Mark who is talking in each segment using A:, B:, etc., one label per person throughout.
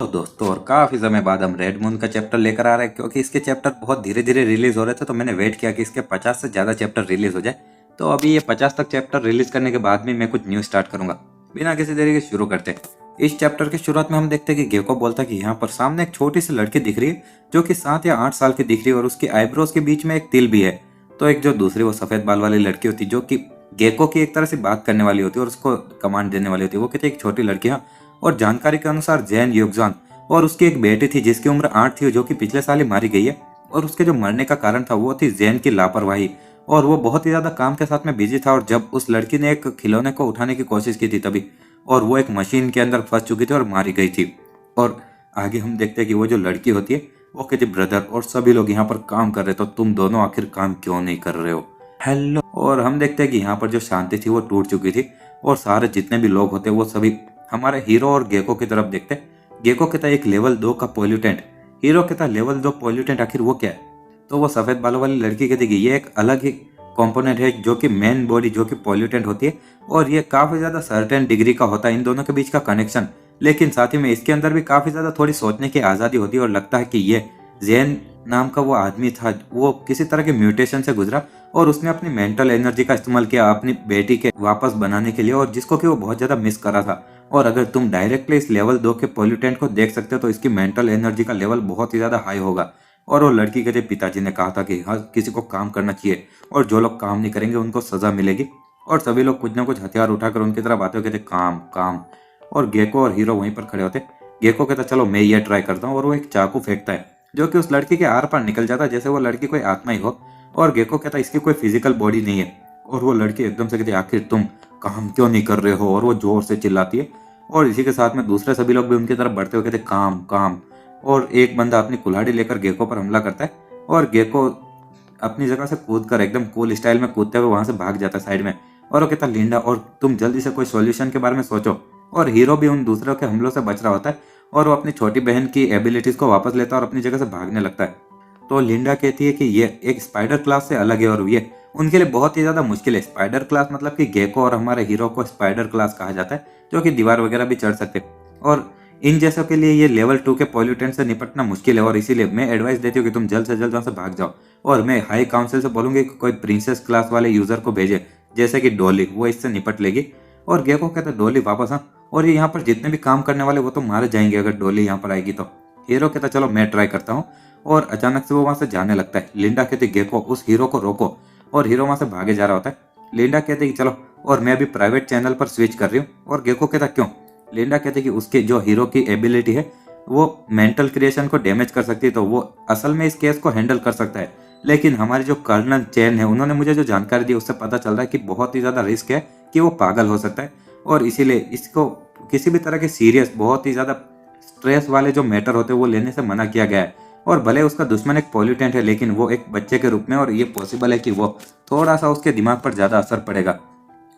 A: तो दोस्तों और काफ़ी समय बाद हम रेड मून का चैप्टर लेकर आ रहे हैं क्योंकि इसके चैप्टर बहुत धीरे धीरे रिलीज हो रहे थे। तो मैंने वेट किया कि इसके 50 से ज़्यादा चैप्टर रिलीज हो जाए। तो अभी ये 50 तक चैप्टर रिलीज करने के बाद में मैं कुछ न्यू स्टार्ट करूंगा। बिना किसी देरी के शुरू करते हैं। इस चैप्टर की शुरुआत में हम देखते हैं कि गेको बोलता है कि यहाँ पर सामने एक छोटी सी लड़की दिख रही है जो कि 7 या 8 साल की दिख रही है और उसकी आईब्रोज के बीच में एक तिल भी है। तो एक जो दूसरी वो सफ़ेद बाल वाली लड़की होती जो कि गेको की एक तरह से बात करने वाली होती है और उसको कमांड देने वाली होती है, वो कहती है एक छोटी लड़की। हाँ, और जानकारी के अनुसार जैन युगजान और उसकी एक बेटी थी जिसकी उम्र 8 थी जो कि पिछले साल ही मारी गई है। और उसके जो मरने का कारण था वो थी जैन की लापरवाही। और वो बहुत ही ज्यादा काम के साथ में बिजी था और जब उस लड़की ने एक खिलौने को उठाने की कोशिश की थी तभी, और वो एक मशीन के अंदर फंस चुकी थी और मारी गई थी। और आगे हम देखते हैं कि वो जो लड़की होती है वो कहती ब्रदर और सभी लोग यहाँ पर काम कर रहे तो तुम दोनों आखिर काम क्यों नहीं कर रहे हो। हेलो। और हम देखते हैं कि यहाँ पर जो शांति थी वो टूट चुकी थी और सारे जितने भी लोग होते वो सभी हमारे हीरो और गेको की तरफ देखते। गेको कहता है एक लेवल 2 का पॉल्यूटेंट। हीरो कहता है लेवल 2 पॉल्यूटेंट आखिर वो क्या है। तो वो सफेद बालों वाली लड़की कहती है ये एक अलग ही कंपोनेंट है जो कि मेन बॉडी जो कि पॉल्यूटेंट होती है और ये काफी ज्यादा सर्टेन डिग्री का होता है इन दोनों के बीच का कनेक्शन। लेकिन साथ ही में इसके अंदर भी काफी ज्यादा थोड़ी सोचने की आजादी होती है और लगता है कि ये जैन नाम का वो आदमी था वो किसी तरह के म्यूटेशन से गुजरा और उसने अपनी मेंटल एनर्जी का इस्तेमाल किया अपनी बेटी के वापस बनाने के लिए और जिसको कि वो बहुत ज्यादा मिस कर रहा था। और अगर तुम डायरेक्टली इस लेवल 2 के पॉल्यूटेंट को देख सकते हो तो इसकी मेंटल एनर्जी का लेवल बहुत ही ज्यादा हाई होगा। और वो लड़की के पिताजी ने कहा था कि हर किसी को काम करना चाहिए और जो लोग काम नहीं करेंगे उनको सजा मिलेगी। और सभी लोग कुछ ना कुछ हथियार उठाकर उनकी तरफ आते हुए कहते काम काम। और गेको और हीरो वहीं पर खड़े होते। गेको कहता चलो मैं ये ट्राई करता हूँ और वो एक चाकू फेंकता है जो कि उस लड़की के आर पार निकल जाता है जैसे वो लड़की कोई आत्मा ही हो। और गेको कहता इसकी कोई फिजिकल बॉडी नहीं है। और वो लड़की एकदम से कहती आखिर तुम काम क्यों नहीं कर रहे हो, और वो जोर से चिल्लाती है। और इसी के साथ में दूसरे सभी लोग भी उनकी तरफ बढ़ते हुए कहते काम काम। और एक बंदा अपनी कुल्हाड़ी लेकर गेको पर हमला करता है और गेको अपनी जगह से कूद कर एकदम कूल स्टाइल में कूदते हुए वहां से भाग जाता है साइड में। और वो कहता लिंडा और तुम जल्दी से कोई सॉल्यूशन के बारे में सोचो। और हीरो भी उन दूसरों के हमलों से बच रहा होता है और वो अपनी छोटी बहन की एबिलिटीज को वापस लेता है और अपनी जगह से भागने लगता है। तो लिंडा कहती है कि ये एक स्पाइडर क्लास से अलग है और ये उनके लिए बहुत ही ज्यादा मुश्किल है। स्पाइडर क्लास मतलब कि गेको और हमारे हीरो को स्पाइडर क्लास कहा जाता है जो कि दीवार वगैरह भी चढ़ सकते और इन जैसों के लिए ये लेवल 2 के पॉल्यूटेंट से निपटना मुश्किल है। और इसीलिए मैं एडवाइस देती हूँ कि तुम जल्द से जल्द वहां से भाग जाओ। और मैं हाई काउंसिल से बोलूंगी कि कोई प्रिंसेस क्लास वाले यूजर को भेजे जैसे कि डोली, वो इससे निपट लेगी। और गेको कहता है डोली वापस हाँ, और ये यहाँ पर जितने भी काम करने वाले वो तो मारे जाएंगे अगर डोली यहाँ पर आएगी तो। हीरो कहता चलो मैं ट्राई करता हूँ। और अचानक से वो वहां से जाने लगता है। लिंडा कहती गेको उस हीरो को रोको और हीरो वहां से भागे जा रहा होता है। लिंडा कहती कि चलो और मैं अभी प्राइवेट चैनल पर स्विच कर रही हूँ। और गेको कहता क्यों। लिंडा कहती कि उसके जो हीरो की एबिलिटी है वो मेंटल क्रिएशन को डैमेज कर सकती है तो वो असल में इस केस को हैंडल कर सकता है। लेकिन हमारे जो कर्नल चैन है उन्होंने मुझे जो जानकारी दी उससे पता चल रहा है कि बहुत ही ज्यादा रिस्क है कि वो पागल हो सकता है और इसीलिए इसको किसी भी तरह के सीरियस बहुत ही ज्यादा स्ट्रेस वाले जो मैटर होते हैं वो लेने से मना किया गया है। और भले उसका दुश्मन एक पॉल्यूटेंट है लेकिन वो एक बच्चे के रूप में और ये पॉसिबल है कि वो थोड़ा सा उसके दिमाग पर ज्यादा असर पड़ेगा।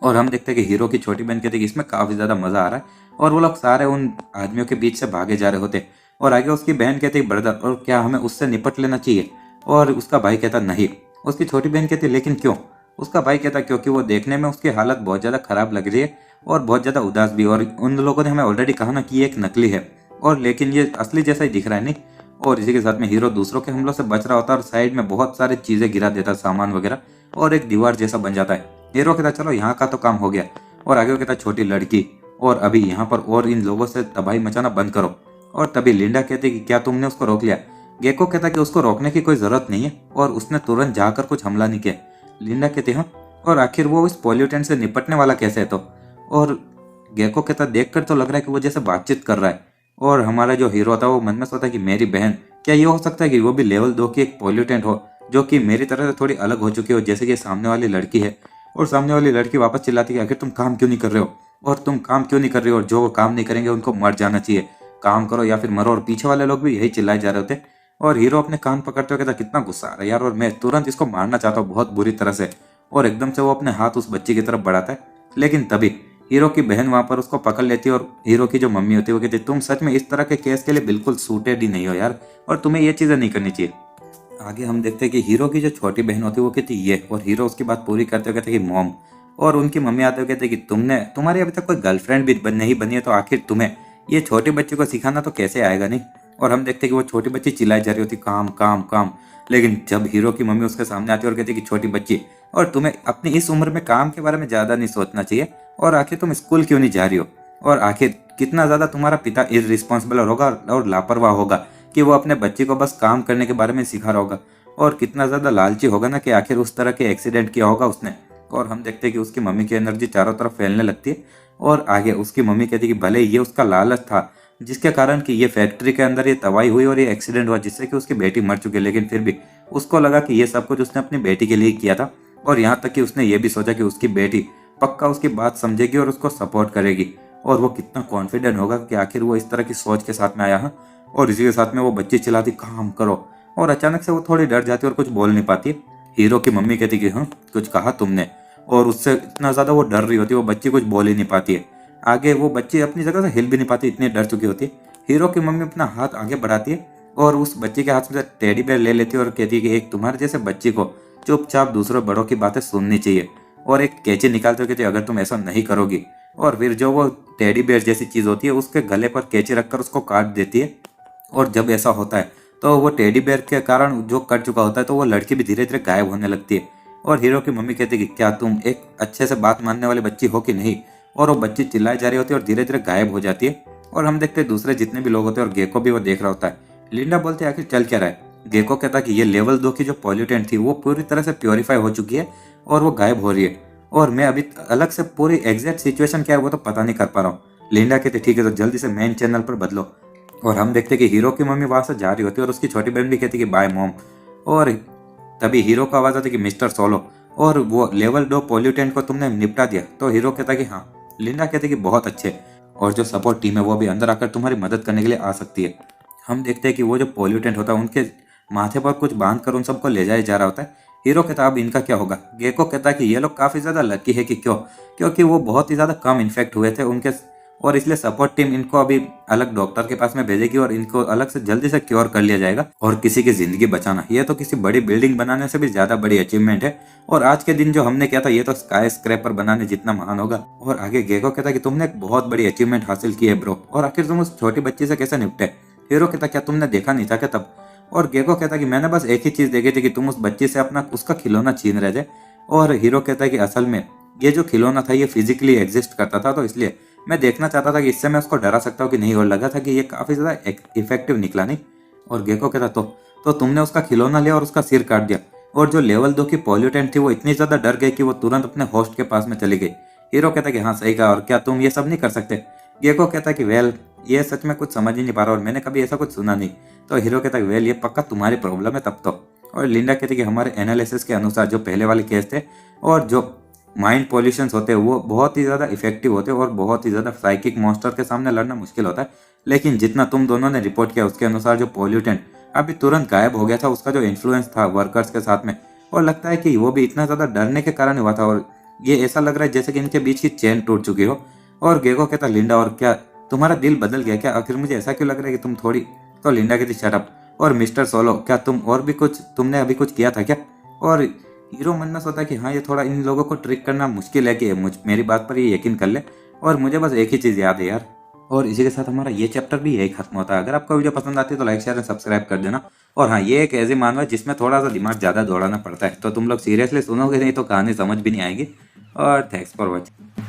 A: और हम देखते हैं कि हीरो की छोटी बहन कहती है कि इसमें काफी ज्यादा मजा आ रहा है और वो लोग सारे उन आदमियों के बीच से भागे जा रहे होते। और आगे उसकी बहन कहती है ब्रदर और क्या हमें उससे निपट लेना चाहिए। और उसका भाई कहता नहीं। उसकी छोटी बहन कहती लेकिन क्यों। उसका भाई कहता क्योंकि वो देखने में उसकी हालत बहुत ज्यादा खराब लग रही है और बहुत ज्यादा उदास भी। और उन लोगों ने हमें ऑलरेडी कहा ना कि ये एक नकली है और लेकिन ये असली जैसा ही दिख रहा है नहीं। और इसी के साथ में हीरो दूसरों के हमलों से बच रहा होता है और साइड में बहुत सारी चीजें गिरा देता है सामान वगैरह और एक दीवार जैसा बन जाता है। हीरो कहता चलो यहाँ का तो काम हो गया। और आगे कहता छोटी लड़की और अभी यहाँ पर और इन लोगों से तबाही मचाना बंद करो। और तभी लिंडा कहती कि क्या तुमने उसको रोक लिया। गेको कहता कि उसको रोकने की कोई जरूरत नहीं है और उसने तुरंत जाकर कुछ हमला नहीं किया। लिंडा कहती हाँ, और आखिर वो इस पॉल्यूटेंट से निपटने वाला कैसे है तो। और गेको कहता देखकर तो लग रहा है कि वो जैसे बातचीत कर रहा है। और हमारा जो हीरो था वो मन में सोचता है कि मेरी बहन, क्या ये हो सकता है कि वो भी लेवल 2 की एक पॉल्यूटेंट हो जो कि मेरी तरह से थोड़ी अलग हो चुकी हो जैसे कि सामने वाली लड़की है। और सामने वाली लड़की वापस चिल्लाती है आखिर तुम काम क्यों नहीं कर रहे हो, और तुम काम क्यों नहीं कर रहे हो, और जो काम नहीं करेंगे उनको मर जाना चाहिए, काम करो या फिर मरो। और पीछे वाले लोग भी यही चिल्लाए जा रहे होते। और हीरो अपने कान पकड़ते हुए कहता कितना गुस्सा आ रहा है यार और मैं तुरंत इसको मारना चाहता हूँ बहुत बुरी तरह से। और एकदम से वो अपने हाथ उस बच्ची की तरफ बढ़ाता है। लेकिन तभी हीरो की बहन वहां पर उसको पकड़ लेती है और हीरो की जो मम्मी होती है वो कहती है तुम सच में इस तरह के केस के लिए बिल्कुल सूटेड ही नहीं हो यार और तुम्हें ये चीजें नहीं करनी चाहिए। आगे हम देखते हैं कि हीरो की जो छोटी बहन होती है वो कहती है ये, और हीरो उसकी बात पूरी करते हुए कहते हैं कि मॉम। और उनकी मम्मी आते हुए कहते हैं कि तुम्हारी अभी तक कोई गर्लफ्रेंड भी नहीं बनी है तो आखिर तुम्हें ये छोटे बच्चे को सिखाना तो कैसे आएगा नहीं। और हम देखते कि वो छोटी बच्ची चिल्लाई जा रही होती काम काम काम, लेकिन जब हीरो की मम्मी उसके सामने आती है और कहती कि छोटी बच्ची, और तुम्हें अपनी इस उम्र में काम के बारे में ज़्यादा नहीं सोचना चाहिए, और आखिर तुम स्कूल क्यों नहीं जा रही हो, और आखिर कितना ज़्यादा तुम्हारा पिता इररिस्पॉन्सिबल होगा और लापरवाह होगा कि वो अपने बच्चे को बस काम करने के बारे में सिखा रहा होगा, और कितना ज़्यादा लालची होगा ना कि आखिर उस तरह के एक्सीडेंट किया होगा उसने। और हम देखते हैं कि उसकी मम्मी की एनर्जी चारों तरफ फैलने लगती है, और आगे उसकी मम्मी कहती है कि भले ये उसका लालच था जिसके कारण कि ये फैक्ट्री के अंदर ये तबाही हुई और ये एक्सीडेंट हुआ जिससे कि उसकी बेटी मर चुकी है, लेकिन फिर भी उसको लगा कि ये सब कुछ उसने अपनी बेटी के लिए किया था। और यहाँ तक कि उसने ये भी सोचा कि उसकी बेटी पक्का उसकी बात समझेगी और उसको सपोर्ट करेगी, और वो कितना कॉन्फिडेंट होगा कि आखिर वो इस तरह की सोच के साथ में आया है। और इसी के साथ में वो बच्ची चिल्लाती काम करो, और अचानक से वो थोड़ी डर जाती है और कुछ बोल नहीं पाती। हीरो की मम्मी कहती कि हाँ कुछ कहा तुमने, और उससे इतना ज़्यादा वो डर रही होती है, वो बच्ची कुछ बोल ही नहीं पाती है। आगे वो बच्ची अपनी जगह से हिल भी नहीं पाती, इतनी डर चुकी होती है। हीरो की मम्मी अपना हाथ आगे बढ़ाती है और उस बच्ची के हाथ में से टेडी बेयर ले लेती है और कहती है कि एक तुम्हारे जैसे बच्ची को चुपचाप दूसरों बड़ों की बातें सुननी चाहिए, और एक कैंची निकालते हुए कहती है अगर तुम ऐसा नहीं करोगी, और फिर जो वो टेडी बेयर जैसी चीज़ होती है उसके गले पर कैंची रखकर उसको काट देती है। और जब ऐसा होता है तो वो टेडी बेयर के कारण जो कट चुका होता है तो वो लड़की भी धीरे धीरे गायब होने लगती है। और हीरो की मम्मी कहती है कि क्या तुम एक अच्छे से बात मानने वाली बच्ची हो कि नहीं, और वो बच्ची चिल्लाई जा रही होती है और धीरे धीरे गायब हो जाती है। और हम देखते हैं दूसरे जितने भी लोग होते हैं और गेको भी वो देख रहा होता है। लिंडा बोलते हैं आखिर चल क्या रहा है। गेको कहता है कि ये लेवल 2 की जो पॉल्यूटेंट थी वो पूरी तरह से प्योरीफाई हो चुकी है और वो गायब हो रही है, और मैं अभी अलग से पूरी एग्जैक्ट सिचुएशन क्या है वो तो पता नहीं कर पा रहा हूँ। लिंडा कहते ठीक है तो जल्दी से मेन चैनल पर बदलो। और हम देखते कि हीरो की मम्मी वहां से जा रही होती है और उसकी छोटी बहन भी कहती कि बाय मॉम। और तभी हीरो को आवाज आती कि मिस्टर सोलो, और वो लेवल 2 पॉल्यूटेंट को तुमने निपटा दिया। तो हीरो कहता कि हाँ। लिंडा कहती कि बहुत अच्छे, और जो सपोर्ट टीम है वो भी अंदर आकर तुम्हारी मदद करने के लिए आ सकती है। हम देखते हैं कि वो जो पॉल्यूटेंट होता है उनके माथे पर कुछ बांध कर उन सबको ले जाया जा रहा होता है। हीरो कहता अब इनका क्या होगा। गेको कहता है कि ये लोग काफ़ी ज़्यादा लकी है कि क्योंकि वो बहुत ही ज़्यादा कम इन्फेक्ट हुए थे उनके, और इसलिए सपोर्ट टीम इनको अभी अलग डॉक्टर के पास में भेजेगी और इनको अलग से जल्दी से क्योर कर लिया जाएगा। और किसी की जिंदगी बचाना ये तो किसी बड़ी बिल्डिंग बनाने से भी ज़्यादा बड़ी अचीवमेंट है, और आज के दिन जो हमने किया था ये तो स्काई स्क्रैपर बनाने जितना महान होगा। और आगे गेको कहता कि तुमने एक बहुत बड़ी अचीवमेंट हासिल की है ब्रो, और आखिर तुम उस छोटी बच्ची से कैसे निपटे। हीरो कहता क्या तुमने देखा नहीं था क्या तब। और गेको कहता कि मैंने बस एक ही चीज़ देखी थी कि तुम उस बच्ची से अपना उसका खिलौना छीन रहे थे। और हीरो कहता है कि असल में ये जो खिलौना था ये फिजिकली एग्जिस्ट करता था, तो इसलिए मैं देखना चाहता था कि इससे मैं उसको डरा सकता हूँ कि नहीं, और लगा था कि ये काफ़ी ज़्यादा इफेक्टिव निकला नहीं। और गेको कहता तो तुमने उसका खिलौना लिया और उसका सिर काट दिया, और जो लेवल 2 की पॉल्यूटेंट थी वो इतनी ज़्यादा डर गई कि वो तुरंत अपने होस्ट के पास में चली गई। हीरो कहता कि हाँ सही कहा, और क्या तुम ये सब नहीं कर सकते। गेको कहता कि वेल ये सच में कुछ समझ ही नहीं पा रहा और मैंने कभी ऐसा कुछ सुना नहीं। तो हीरो कहता कि वेल ये पक्का तुम्हारी प्रॉब्लम है तब तो। और लिंडा कहती कि हमारे एनालिसिस के अनुसार जो पहले वाले केस थे और जो माइंड पॉल्यूशंस होते हैं वो बहुत ही ज़्यादा इफेक्टिव होते हैं और बहुत ही ज़्यादा साइकिक मॉन्स्टर के सामने लड़ना मुश्किल होता है, लेकिन जितना तुम दोनों ने रिपोर्ट किया उसके अनुसार जो पॉल्यूटेंट अभी तुरंत गायब हो गया था उसका जो इन्फ्लुएंस था वर्कर्स के साथ में, और लगता है कि वो भी इतना ज़्यादा डरने के कारण हुआ था, और ये ऐसा लग रहा है जैसे कि इनके बीच की चेन टूट चुकी हो। और गेको कहता लिंडा और क्या तुम्हारा दिल बदल गया क्या, आखिर मुझे ऐसा क्यों लग रहा है कि तुम थोड़ी। तो लिंडा कहती शट अप। और मिस्टर सोलो क्या तुम और भी कुछ तुमने अभी कुछ किया था क्या। और हीरो मन में सोचा कि हाँ ये थोड़ा इन लोगों को ट्रिक करना मुश्किल है कि मेरी बात पर ये यकीन कर ले, और मुझे बस एक ही चीज़ याद है यार। और इसी के साथ हमारा ये चैप्टर भी यही खत्म होता है। अगर आपको वीडियो पसंद आती है तो लाइक शेयर एंड सब्सक्राइब कर देना। और हाँ ये एक ऐसी मानव है जिसमें थोड़ा सा दिमाग ज़्यादा दौड़ाना पड़ता है, तो तुम लोग सीरियसली सुनोगे नहीं तो कहानी समझ भी नहीं आएगी। और थैंक्स फॉर वॉचिंग।